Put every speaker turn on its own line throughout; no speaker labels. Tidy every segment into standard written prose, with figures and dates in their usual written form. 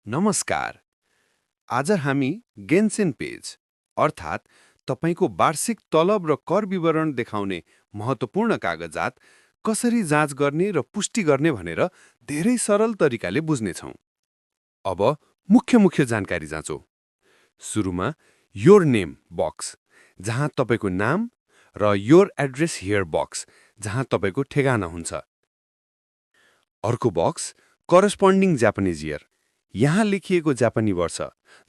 नमस्कार। आज हामी गेन्सेन पेज अर्थात् तपाईको वार्षिक तलब र कर विवरण देखाउने महत्त्वपूर्ण कागजात कसरी जाँच गर्ने र पुष्टि गर्ने भनेर धेरै सरल तरिकाले बुझ्नेछौँ। अब मुख्य जानकारी जाँचौँ। सुरुमा योर नेम बक्स जहाँ तपाईको नाम र योर एड्रेस हियर बक्स जहाँ तपाईको ठेगाना हुन्छ। अर्को बक्स करस्पन्डिङ जापानिज इयर यहाँ लेखिएको जापानी वर्ष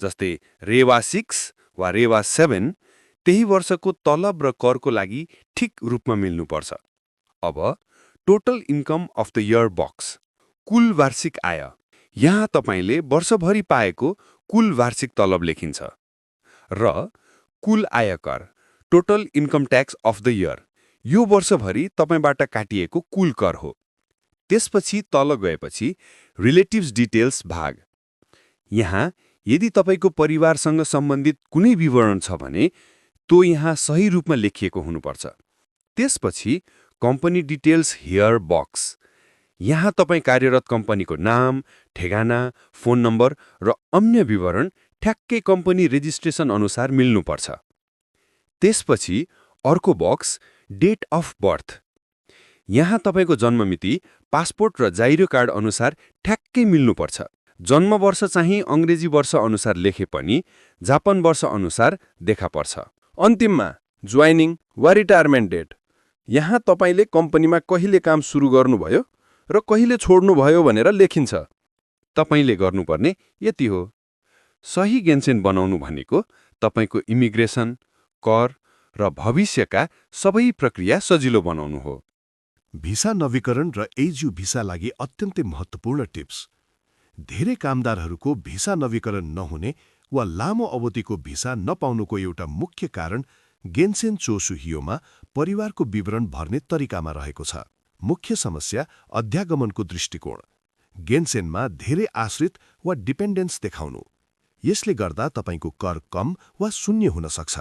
जस्तै रेवा 6 वा रेवा 7 त्यही वर्षको तलब र करको लागि ठिक रूपमा मिल्नुपर्छ। अब total income of the year box कुल वार्षिक आय यहाँ तपाईले वर्षभरि पाएको कुल वार्षिक तलब लेखिन्छ र कुल आयकर total income tax of the year यो वर्षभरि तपाईबाट काटिएको कुल कर हो। त्यसपछि तल गएपछि रिलेटिभ्स डिटेल्स भाग यहाँ यदि तपाईको परिवारसँग सम्बन्धित कुनै विवरण छ भने त्यो यहाँ सही रूपमा लेखिएको हुनुपर्छ। त्यसपछि कम्पनी डिटेल्स हियर बक्स यहाँ तपाई कार्यरत कम्पनीको नाम, ठेगाना, फोन नम्बर र अन्य विवरण ठ्याक्कै कम्पनी रेजिस्ट्रेसन अनुसार मिल्नुपर्छ। त्यसपछि अर्को बक्स डेट अफ बर्थ यहाँ तपाईको जन्ममिति पासपोर्ट र जाइरो कार्ड अनुसार ठ्याक्कै मिल्नुपर्छ। जन्म वर्ष चाहिँ अंग्रेजी वर्ष अनुसार लेखे पनि जापान वर्ष अनुसार देखा पर्छ।
अन्तिममा ज्वाइनिङ वा रिटायरमेन्ट डेट यहाँ तपाईले कम्पनीमा कहिले काम सुरु गर्नुभयो र कहिले छोड्नुभयो भनेर लेखिन्छ।
तपाईले गर्नुपर्ने यति हो। सही गेन्सेन बनाउनु भनेको तपाईको इमिग्रेसन, कर र भविष्यका सबै प्रक्रिया सजिलो बनाउनु हो।
भिसा नवीकरण र एजयू भिसा लागि अत्यन्तै महत्त्वपूर्ण टिप्स। धेरै कामदारहरूको भिसा नवीकरण नहुने वा लामो अवधिको भिसा नपाउनुको एउटा मुख्य कारण गेन्सेन चोसुहियोमा परिवारको विवरण भर्ने तरिकामा रहेको छ। मुख्य समस्या अध्यागमनको दृष्टिकोण। गेन्सेनमा धेरै आश्रित वा डिपेन्डेन्स देखाउनु। यसले गर्दा तपाईको कर कम वा शून्य हुन सक्छ।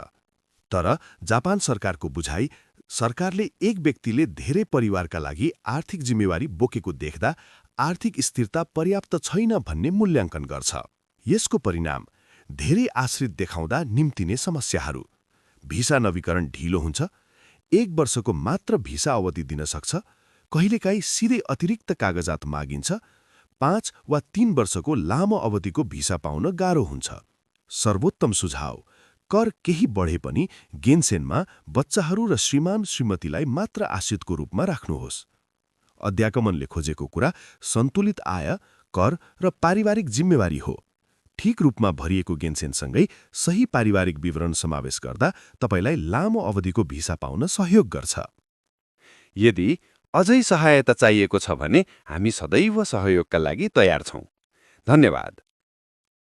तर जापान सरकारको बुझाइ सरकारले एक व्यक्तिले धेरै परिवारका लागि आर्थिक जिम्मेवारी बोकेको देख्दा आर्थिक स्थिरता पर्याप्त छैन भन्ने मूल्याङ्कन गर्छ। यसको परिणाम धेरै आश्रित देखाउँदा निम्तिने समस्याहरू। भिसा नवीकरण ढिलो हुन्छ, 1 वर्षको मात्र भिसा अवधि दिन सक्छ, कहिलेकाहीँ सिधै अतिरिक्त कागजात मागिन्छ, 5 वा 3 वर्षको लामो अवधिको भिसा पाउन गाह्रो हुन्छ। सर्वोत्तम सुझाव कर केही बढे पनि गेन्सेनमा बच्चाहरू र श्रीमान श्रीमतीलाई मात्र आश्रितको रूपमा राख्नुहोस्। अध्यागमनले खोजेको कुरा सन्तुलित आय, कर र पारिवारिक जिम्मेवारी हो। ठिक रूपमा भरिएको गेन्सेनसँगै सही पारिवारिक विवरण समावेश गर्दा तपाईलाई लामो अवधिको भिसा पाउन सहयोग गर्छ।
यदि अझै सहायता चाहिएको छ भने हामी सदैव सहयोगका लागि तयार छौँ। धन्यवाद।